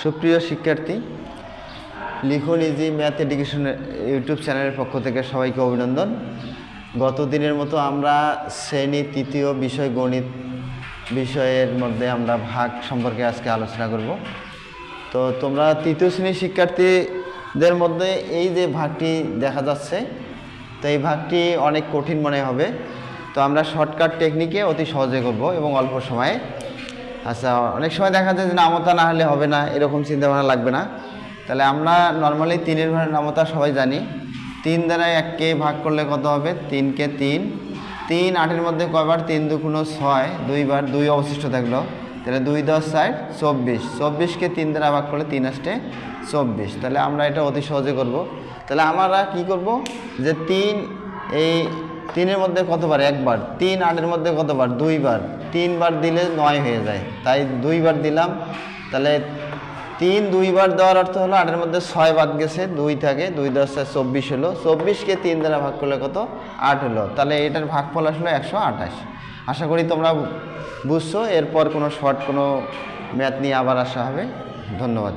সুপ্রিয় শিক্ষার্থী, লিখুন ইজি ম্যাথ এডুকেশন ইউটিউব চ্যানেলের পক্ষ থেকে সবাইকে অভিনন্দন। গত দিনের মতো আমরা শ্রেণী তৃতীয় বিষয় গণিত বিষয়ের মধ্যে আমরা ভাগ সম্পর্কে আজকে আলোচনা করব। তো তোমরা তৃতীয় শ্রেণীর শিক্ষার্থীদের মধ্যে এই যে ভাগটি দেখা যাচ্ছে, তো এই ভাগটি অনেক কঠিন মনে হবে। তো আমরা শর্টকাট টেকনিকে অতি সহজে করব এবং অল্প সময়ে। আচ্ছা, অনেক সময় দেখা যায় যে নামতা না হলে হবে না, এরকম চিন্তাভাবনা লাগবে না। তাহলে আমরা নর্মালি 3-এর ঘরের নামতা সবাই জানি। 3 দ্বারা 1কে ভাগ করলে কত হবে? 3কে 3, 3 8-এর মধ্যে কয়বার? 3 2 6, 2বার, 2 অবশিষ্ট থাকলো। তাহলে 2 10 4 24, 24কে 3 দ্বারা ভাগ করলে 3 8 24। তাহলে আমরা এটা অতি সহজে করব। তাহলে আমরা কি করব যে 3 এই 3-এর মধ্যে কতবার? একবার। 3 8-এর মধ্যে কতবার? 2বার। 3বার দিলে 9 হয়ে যায়, তাই 2বার দিলাম। তাহলে 3 2বার দেওয়ার অর্থ হলো 8-এর মধ্যে 6 বাদ গেছে, 2 থাকে, 2 10 24 হলো। 24কে 3 দ্বারা ভাগ করলে কত? 8 হলো। তাহলে এটার ভাগফল আসলো 128। আশা করি তোমরা বুঝছো। এরপর কোনো শর্ট কোনো ম্যাথ নিয়ে আবার আসা হবে। ধন্যবাদ।